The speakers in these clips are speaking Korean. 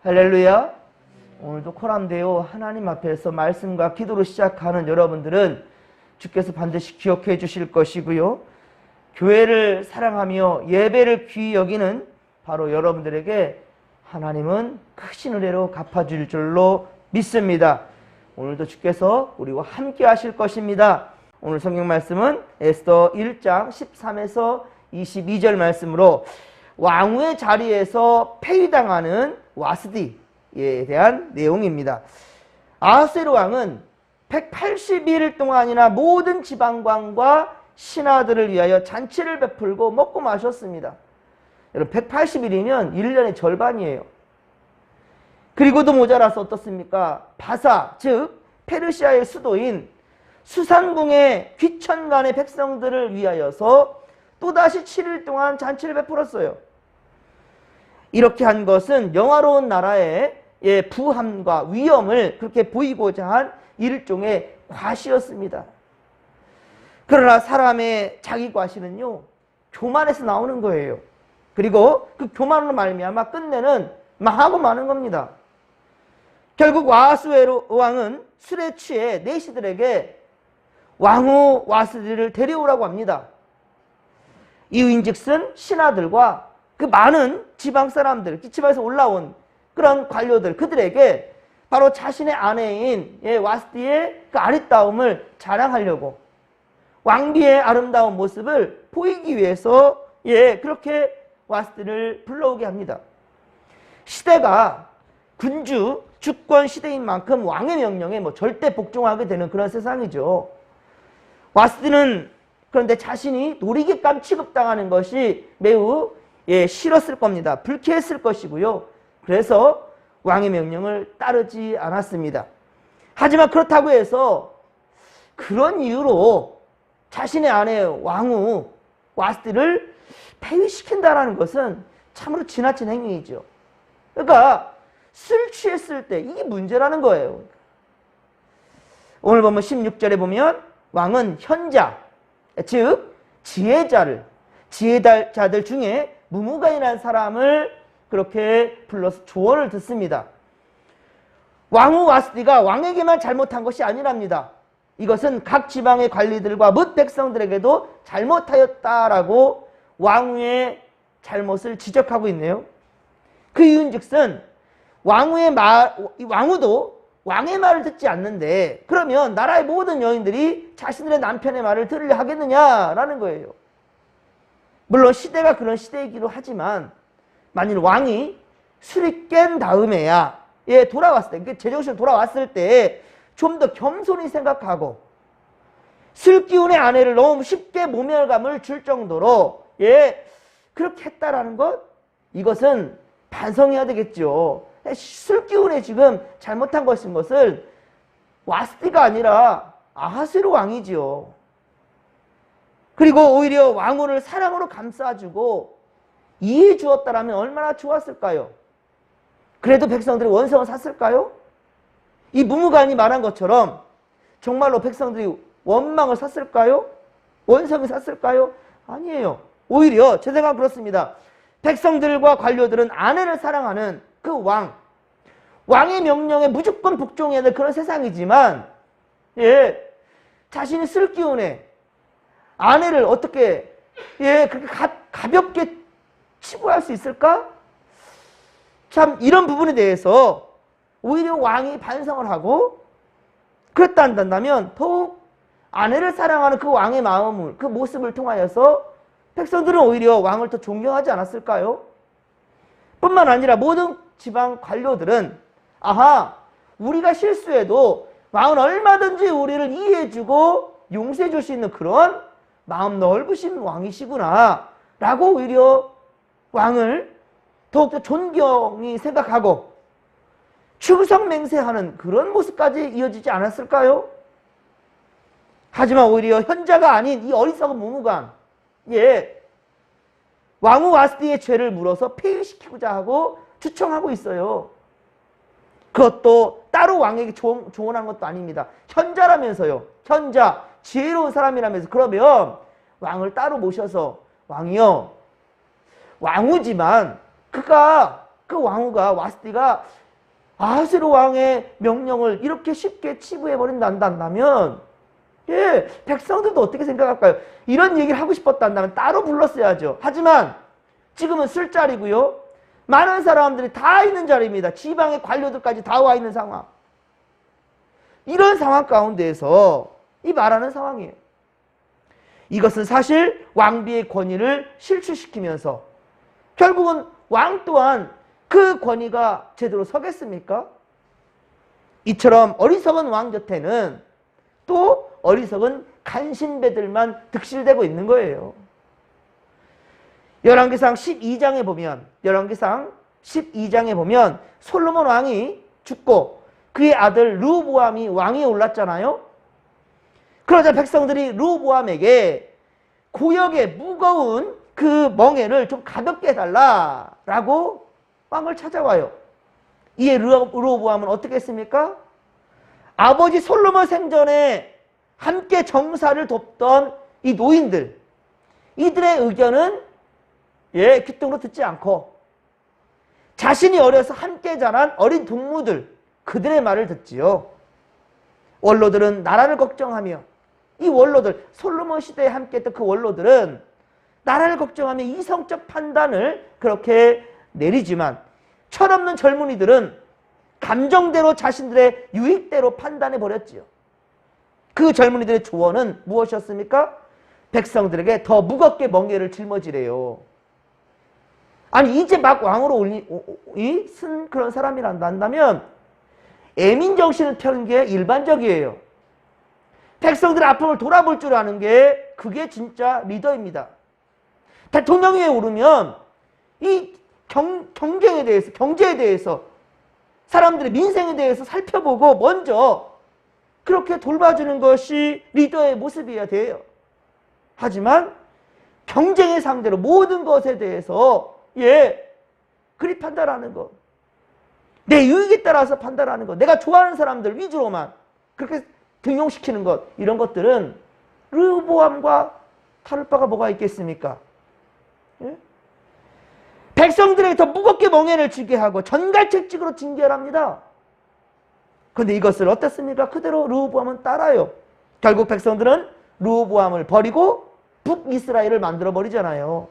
할렐루야. 오늘도 코람데오 하나님 앞에서 말씀과 기도로 시작하는 여러분들은 주께서 반드시 기억해 주실 것이고요. 교회를 사랑하며 예배를 귀히 여기는 바로 여러분들에게 하나님은 크신 은혜로 갚아줄 줄로 믿습니다. 오늘도 주께서 우리와 함께 하실 것입니다. 오늘 성경 말씀은 에스더 1장 13에서 22절 말씀으로 왕후의 자리에서 폐위당하는 와스디에 대한 내용입니다. 아하스웨로 왕은 180일 동안이나 모든 지방관과 신하들을 위하여 잔치를 베풀고 먹고 마셨습니다. 여러분 180일이면 1년의 절반이에요. 그리고도 모자라서 어떻습니까? 바사, 즉 페르시아의 수도인 수산궁의 귀천간의 백성들을 위하여서 또다시 7일 동안 잔치를 베풀었어요. 이렇게 한 것은 영화로운 나라의 부함과 위엄을 그렇게 보이고자 한 일종의 과시였습니다. 그러나 사람의 자기 과시는요, 교만에서 나오는 거예요. 그리고 그 교만으로 말미암아 끝내는 망하고 마는 겁니다. 결국 아하스웨로 왕은 술에 취해 내시들에게 왕후 와스디를 데려오라고 합니다. 이유인즉슨 신하들과 그 많은 지방 사람들, 지방에서 올라온 그런 관료들, 그들에게 바로 자신의 아내인 와스디의 그 아리따움을 자랑하려고 왕비의 아름다운 모습을 보이기 위해서 그렇게 와스디를 불러오게 합니다. 시대가 군주, 주권 시대인 만큼 왕의 명령에 절대 복종하게 되는 그런 세상이죠. 와스디는 그런데 자신이 놀이객감 취급당하는 것이 매우 싫었을 겁니다. 불쾌했을 것이고요. 그래서 왕의 명령을 따르지 않았습니다. 하지만 그렇다고 해서 그런 이유로 자신의 아내 왕후 와스디를 폐위시킨다는 것은 참으로 지나친 행위이죠. 그러니까 술 취했을 때 이게 문제라는 거예요. 오늘 보면 16절에 보면 왕은 현자, 즉 지혜자들 중에 무무가인한 사람을 그렇게 불러서 조언을 듣습니다. 왕후 와스디가 왕에게만 잘못한 것이 아니랍니다. 이것은 각 지방의 관리들과 뭇 백성들에게도 잘못하였다라고 왕후의 잘못을 지적하고 있네요. 그 이유인즉슨 왕후도 왕의 말을 듣지 않는데 그러면 나라의 모든 여인들이 자신들의 남편의 말을 들으려 하겠느냐라는 거예요. 물론 시대가 그런 시대이기도 하지만 만일 왕이 술이 깬 다음에야 돌아왔을 때, 제정신으로 돌아왔을 때 좀 더 겸손히 생각하고 술기운의 아내를 너무 쉽게 모멸감을 줄 정도로 그렇게 했다라는 것, 이것은 반성해야 되겠죠. 술기운에 지금 잘못한 것을 와스디가 아니라 아하스웨로 왕이지요. 그리고 오히려 왕후를 사랑으로 감싸주고 이해해 주었다라면 얼마나 좋았을까요? 그래도 백성들이 원성을 샀을까요? 이 무무간이 말한 것처럼 정말로 백성들이 원망을 샀을까요? 원성을 샀을까요? 아니에요. 오히려 제 생각은 그렇습니다. 백성들과 관료들은 아내를 사랑하는 그 왕의 명령에 무조건 복종해야 될 그런 세상이지만 자신이 쓸 기운에 아내를 어떻게 그렇게 가볍게 치부할 수 있을까? 참 이런 부분에 대해서 오히려 왕이 반성을 하고 그랬다 한다면 더욱 아내를 사랑하는 그 왕의 마음을, 그 모습을 통하여서 백성들은 오히려 왕을 더 존경하지 않았을까요? 뿐만 아니라 모든 지방 관료들은 우리가 실수해도 왕은 얼마든지 우리를 이해해주고 용서해줄 수 있는 그런 마음 넓으신 왕이시구나 라고 오히려 왕을 더욱더 존경히 생각하고 충성맹세하는 그런 모습까지 이어지지 않았을까요? 하지만 오히려 현자가 아닌 이 어리석은 무무간 왕후 와스디의 죄를 물어서 폐위시키고자 하고 추청하고 있어요. 그것도 따로 왕에게 조언한 것도 아닙니다. 현자라면서요. 현자, 지혜로운 사람이라면서. 그러면 왕을 따로 모셔서 왕이요, 왕후지만 그가 그 왕후가 와스티가 아하스웨로 왕의 명령을 이렇게 쉽게 치부해버린다면 예, 백성들도 어떻게 생각할까요? 이런 얘기를 하고 싶었다면 따로 불렀어야죠. 하지만 지금은 쓸 자리고요. 많은 사람들이 다 있는 자리입니다. 지방의 관료들까지 다 와 있는 상황. 이런 상황 가운데에서 이 말하는 상황이에요. 이것은 사실 왕비의 권위를 실추시키면서 결국은 왕 또한 그 권위가 제대로 서겠습니까? 이처럼 어리석은 왕 곁에는 또 어리석은 간신배들만 득실되고 있는 거예요. 열왕기상 12장에 보면 솔로몬 왕이 죽고 그의 아들 르호보암이 왕위에 올랐잖아요. 그러자 백성들이 르호보암에게 고역의 무거운 그 멍에를 좀 가볍게 해달라라고 왕을 찾아와요. 이에 르호보암은 어떻게 했습니까? 아버지 솔로몬 생전에 함께 정사를 돕던 이 노인들, 이들의 의견은 귀뚱으로 듣지 않고 자신이 어려서 함께 자란 어린 동무들, 그들의 말을 듣지요. 원로들은 나라를 걱정하며 이 원로들, 솔로몬 시대에 함께 했던 그 원로들은 나라를 걱정하며 이성적 판단을 그렇게 내리지만 철없는 젊은이들은 감정대로 자신들의 유익대로 판단해 버렸지요. 그 젊은이들의 조언은 무엇이었습니까? 백성들에게 더 무겁게 멍에를 짊어지래요. 아니 이제 막 왕으로 쓴 그런 사람이란다면 애민정신을 펴는 게 일반적이에요. 백성들의 아픔을 돌아볼 줄 아는 게 그게 진짜 리더입니다. 대통령위에 오르면 이 경쟁에 대해서, 경제에 대해서, 사람들의 민생에 대해서 살펴보고 먼저 그렇게 돌봐주는 것이 리더의 모습이어야 돼요. 하지만 경쟁의 상대로 모든 것에 대해서 그리 판단하는 것, 내 유익에 따라서 판단하는 것, 내가 좋아하는 사람들 위주로만 그렇게 등용시키는 것, 이런 것들은 르호보암과 다를 바가 뭐가 있겠습니까? 백성들에게 더 무겁게 멍에를 쥐게 하고 전갈책직으로 징계합니다. 그런데 이것을 어떻습니까? 그대로 르호보암은 따라요. 결국 백성들은 르호보암을 버리고 북이스라엘을 만들어 버리잖아요.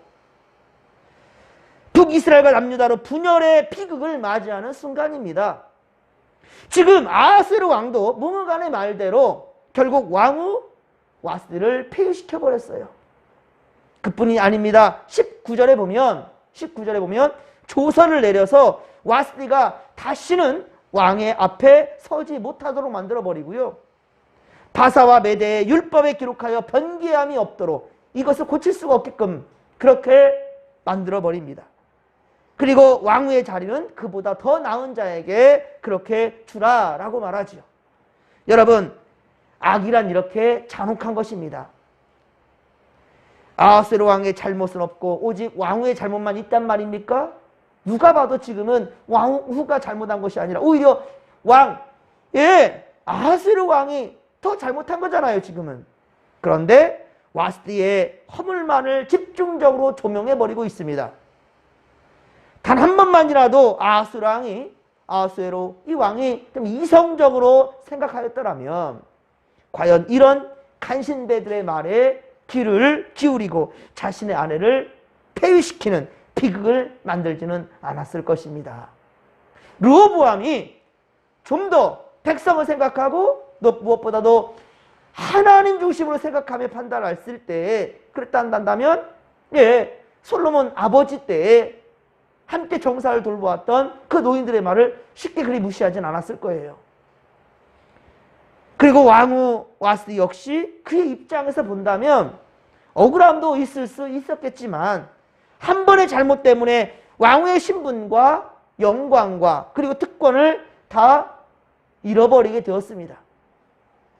북이스라엘과 남유다로 분열의 비극을 맞이하는 순간입니다. 지금 아하스웨로 왕도 무무간의 말대로 결국 왕후 와스티를 폐위시켜 버렸어요. 그뿐이 아닙니다. 19절에 보면 조서를 내려서 와스티가 다시는 왕의 앞에 서지 못하도록 만들어 버리고요. 바사와 메대의 율법에 기록하여 변개함이 없도록 이것을 고칠 수가 없게끔 그렇게 만들어 버립니다. 그리고 왕후의 자리는 그보다 더 나은 자에게 그렇게 주라라고 말하지요. 여러분, 악이란 이렇게 잔혹한 것입니다. 아하스웨로 왕의 잘못은 없고 오직 왕후의 잘못만 있단 말입니까? 누가 봐도 지금은 왕후가 잘못한 것이 아니라 오히려 아하스웨로 왕이 더 잘못한 거잖아요, 지금은. 그런데 와스티의 허물만을 집중적으로 조명해버리고 있습니다. 단 한 번만이라도 아하스웨로 이 왕이 좀 이성적으로 생각하였더라면 과연 이런 간신배들의 말에 귀를 기울이고 자신의 아내를 폐위시키는 비극을 만들지는 않았을 것입니다. 르호보암이 좀 더 백성을 생각하고 무엇보다도 하나님 중심으로 생각하며 판단했을 때 그랬다면 솔로몬 아버지 때에 함께 정사를 돌보았던 그 노인들의 말을 쉽게 그리 무시하진 않았을 거예요. 그리고 왕후 와스티 역시 그의 입장에서 본다면 억울함도 있을 수 있었겠지만 한 번의 잘못 때문에 왕후의 신분과 영광과 그리고 특권을 다 잃어버리게 되었습니다.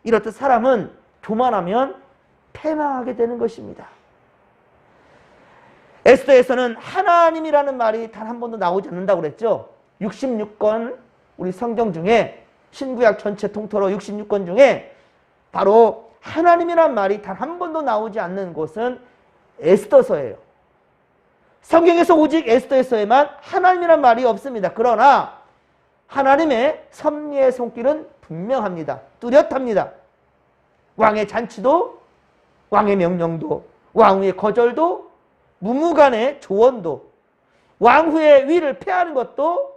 이렇듯 사람은 교만하면 패망하게 되는 것입니다. 에스더에서는 하나님이라는 말이 단 한 번도 나오지 않는다고 그랬죠. 66권 우리 성경 중에 신구약 전체 통틀어 66권 중에 바로 하나님이란 말이 단 한 번도 나오지 않는 곳은 에스더서예요. 성경에서 오직 에스더에서에만 하나님이란 말이 없습니다. 그러나 하나님의 섭리의 손길은 분명합니다. 뚜렷합니다. 왕의 잔치도, 왕의 명령도, 왕후의 거절도, 무무간의 조언도, 왕후의 위를 폐하는 것도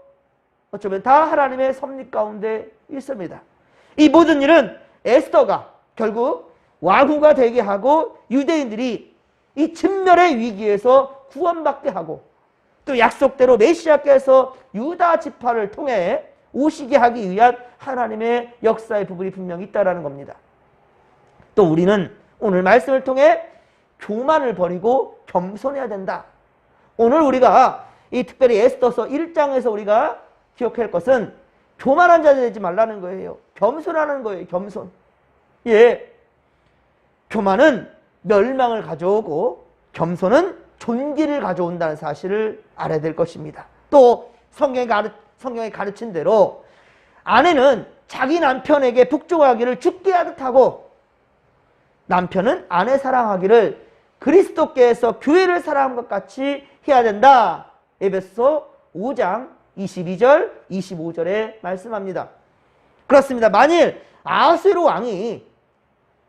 어쩌면 다 하나님의 섭리 가운데 있습니다. 이 모든 일은 에스더가 결국 왕후가 되게 하고 유대인들이 이 진멸의 위기에서 구원받게 하고 또 약속대로 메시아께서 유다 지파를 통해 오시게 하기 위한 하나님의 역사의 부분이 분명히 있다는 겁니다. 또 우리는 오늘 말씀을 통해 교만을 버리고 겸손해야 된다. 오늘 우리가 이 특별히 에스더서 1장에서 우리가 기억해야 할 것은 교만한 자 되지 말라는 거예요. 겸손하는 거예요. 겸손. 예, 교만은 멸망을 가져오고 겸손은 존귀를 가져온다는 사실을 알아야 될 것입니다. 또 성경이 가르친 대로 아내는 자기 남편에게 복종하기를 죽게 하듯 하고 남편은 아내 사랑하기를 그리스도께서 교회를 사랑한 것 같이 해야 된다. 에베소서 5장 22절 25절에 말씀합니다. 그렇습니다. 만일 아하스웨로 왕이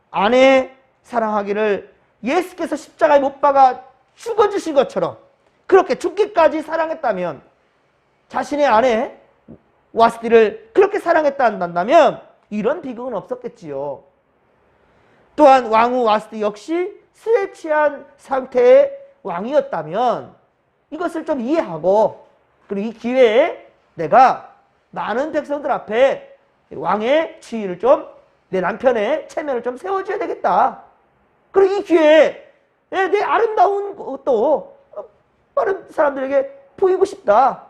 아내 사랑하기를 예수께서 십자가에 못 박아 죽어주신 것처럼 그렇게 죽기까지 사랑했다면, 자신의 아내 와스디를 그렇게 사랑했다 한다면 이런 비극은 없었겠지요. 또한 왕후 와스디 역시 술에 취한 상태의 왕이었다면 이것을 좀 이해하고, 그리고 이 기회에 내가 많은 백성들 앞에 왕의 지위를 좀, 내 남편의 체면을 좀 세워줘야 되겠다. 그리고 이 기회에 내 아름다운 것도 다른 사람들에게 보이고 싶다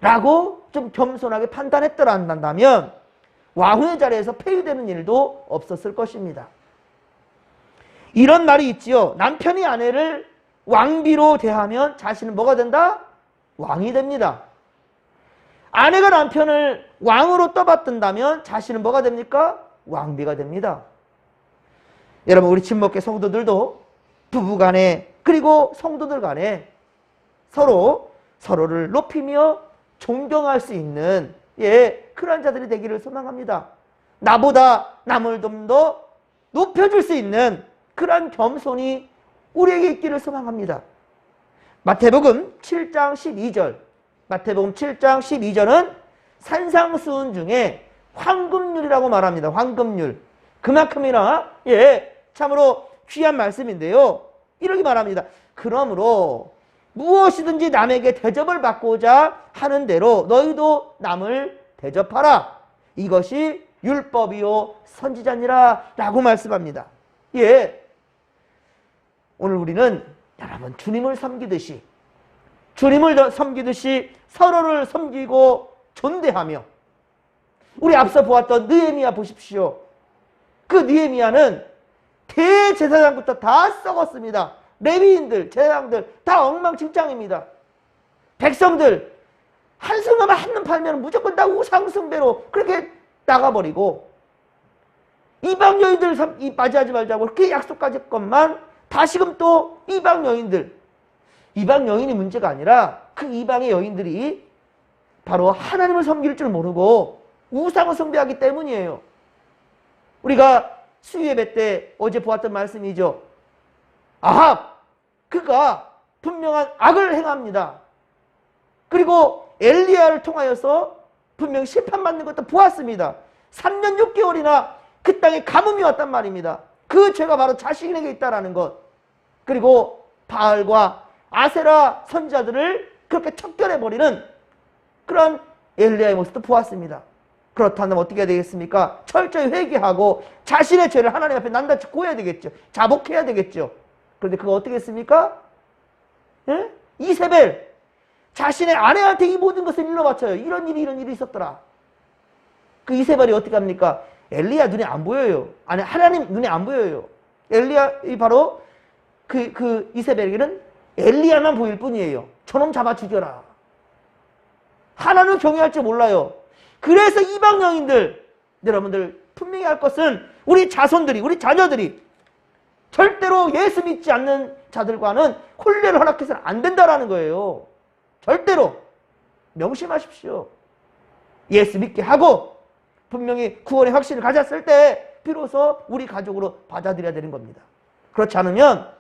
라고 좀 겸손하게 판단했더라 한다면 왕후의 자리에서 폐위되는 일도 없었을 것입니다. 이런 말이 있지요. 남편이 아내를 왕비로 대하면 자신은 뭐가 된다? 왕이 됩니다. 아내가 남편을 왕으로 떠받든다면 자신은 뭐가 됩니까? 왕비가 됩니다. 여러분, 우리 친목계 성도들도 부부간에 그리고 성도들 간에 서로를 높이며 존경할 수 있는 그런 자들이 되기를 소망합니다. 나보다 남을 좀 더 높여줄 수 있는 그런 겸손이 우리에게 있기를 소망합니다. 마태복음 7장 12절은 산상수훈 중에 황금률이라고 말합니다. 황금률. 그만큼이나 참으로 귀한 말씀인데요. 이렇게 말합니다. 그러므로 무엇이든지 남에게 대접을 받고자 하는 대로 너희도 남을 대접하라. 이것이 율법이요 선지자니라 라고 말씀합니다. 오늘 우리는 여러분 주님을 섬기듯이 서로를 섬기고 존대하며, 우리 앞서 보았던 느헤미야 보십시오. 그 느헤미야는 대제사장부터 다 썩었습니다. 레위인들, 제사장들 다 엉망진창입니다. 백성들 한승만 한눈 팔면 무조건 다 우상숭배로 그렇게 나가버리고, 이방 여인들 맞이하지 말자고 그렇게 약속까지 했건만 다시금 또 이방 여인이 문제가 아니라 그 이방의 여인들이 바로 하나님을 섬길 줄 모르고 우상을 숭배하기 때문이에요. 우리가 수요예배 때 어제 보았던 말씀이죠. 아합, 그가 분명한 악을 행합니다. 그리고 엘리야를 통하여서 분명 심판받는 것도 보았습니다. 3년 6개월이나 그 땅에 가뭄이 왔단 말입니다. 그 죄가 바로 자신에게 있다는 것. 그리고 바알과 아세라 선지자들을 그렇게 척결해버리는 그런 엘리야의 모습도 보았습니다. 그렇다면 어떻게 해야 되겠습니까? 철저히 회개하고 자신의 죄를 하나님 앞에 낱낱이 고해야 되겠죠. 자복해야 되겠죠. 그런데 그거 어떻게 했습니까? 이세벨, 자신의 아내한테 이 모든 것을 일러 바쳐요. 이런 일이 있었더라. 그 이세벨이 어떻게 합니까? 엘리야 눈에 안 보여요. 아니, 하나님 눈에 안 보여요. 엘리야, 바로 그 이세벨에게는 엘리야만 보일 뿐이에요. 저놈 잡아 죽여라. 하나님을 경외할 줄 몰라요. 그래서 이방 여인들, 여러분들 분명히 할 것은 우리 자손들이, 우리 자녀들이 절대로 예수 믿지 않는 자들과는 혼례를 허락해서는 안 된다라는 거예요. 절대로 명심하십시오. 예수 믿게 하고 분명히 구원의 확신을 가졌을 때 비로소 우리 가족으로 받아들여야 되는 겁니다. 그렇지 않으면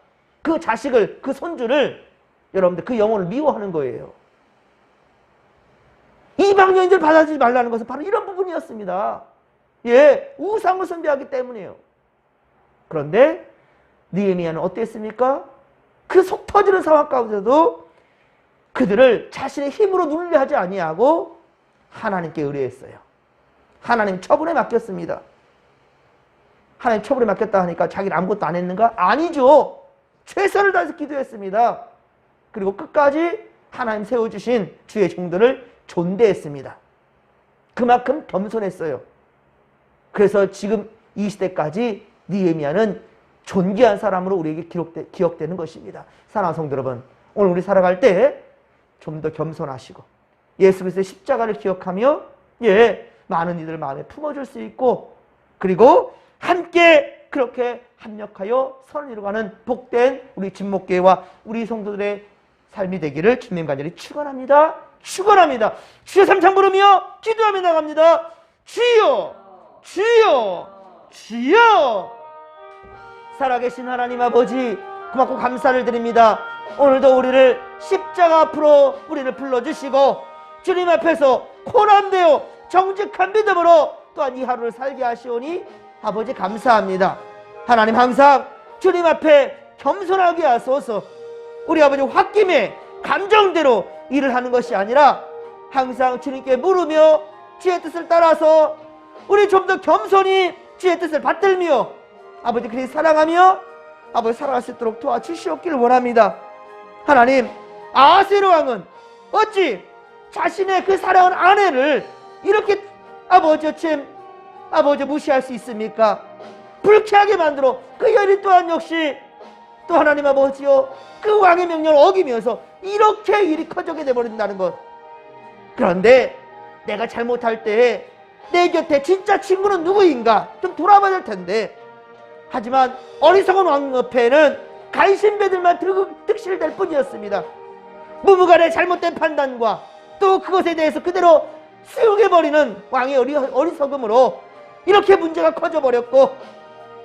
그 자식을, 그 손주를 여러분들 그 영혼을 미워하는 거예요. 이방인들 받아들이지 말라는 것은 바로 이런 부분이었습니다. 예, 우상을 숭배하기 때문이에요. 그런데 느헤미야는 어땠습니까? 그 속 터지는 상황 가운데서도 그들을 자신의 힘으로 누리려 하지 아니하고 하나님께 의뢰했어요. 하나님 처분에 맡겼습니다. 하나님 처분에 맡겼다 하니까 자기는 아무것도 안 했는가? 아니죠. 최선을 다해서 기도했습니다. 그리고 끝까지 하나님 세워주신 주의 종들을 존대했습니다. 그만큼 겸손했어요. 그래서 지금 이 시대까지 느헤미야는 존귀한 사람으로 우리에게 기억되는 것입니다. 사랑하는 성도 여러분, 오늘 우리 살아갈 때 좀 더 겸손하시고 예수 그리스도의 십자가를 기억하며 많은 이들 마음에 품어줄 수 있고 그리고 함께 그렇게 합력하여 선을 이루어가는 복된 우리 진목교회와 우리 성도들의 삶이 되기를 주님 간절히 축원합니다. 축원합니다. 주여 삼창 부르며 기도하며 나갑니다. 주여, 주여, 주여. 살아계신 하나님 아버지 고맙고 감사를 드립니다. 오늘도 우리를 십자가 앞으로 우리를 불러주시고 주님 앞에서 코남되어 정직한 믿음으로 또한 이 하루를 살게 하시오니 아버지 감사합니다. 하나님 항상 주님 앞에 겸손하게 하소서. 우리 아버지 홧김에 감정대로 일을 하는 것이 아니라 항상 주님께 물으며 주의 뜻을 따라서 우리 좀 더 겸손히 주의 뜻을 받들며 아버지 그리스도 사랑하며 아버지 살아갈 수 있도록 도와주시옵기를 원합니다. 하나님, 아하스웨로 왕은 어찌 자신의 그 사랑하는 아내를 이렇게 아버지 무시할 수 있습니까? 불쾌하게 만들어 그 여인 또한 역시 또 하나님 아버지요 그 왕의 명령을 어기면서 이렇게 일이 커지게 되어버린다는 것. 그런데 내가 잘못할 때 내 곁에 진짜 친구는 누구인가 좀 돌아봐야 될 텐데 하지만 어리석은 왕 옆에는 간신배들만 득실될 뿐이었습니다. 무무간의 잘못된 판단과 또 그것에 대해서 그대로 수용해버리는 왕의 어리석음으로 이렇게 문제가 커져버렸고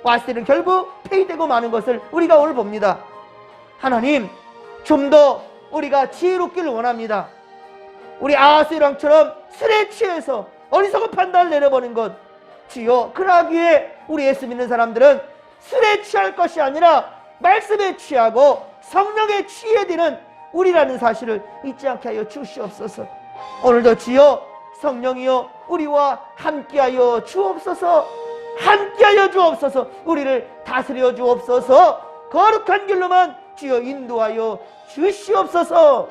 와스는 결국 폐위되고 마는 것을 우리가 오늘 봅니다. 하나님, 좀 더 우리가 지혜롭기를 원합니다. 우리 아하스웨로 왕처럼 술에 취해서 어리석은 판단을 내려버린 것 주여, 그러기에 우리 예수 믿는 사람들은 술에 취할 것이 아니라 말씀에 취하고 성령에 취해야 되는 우리라는 사실을 잊지 않게 하여 주시옵소서. 오늘도 주여 성령이여 우리와 함께하여 주옵소서. 함께하여 주옵소서. 우리를 다스려 주옵소서. 거룩한 길로만 주여 인도하여 주시옵소서.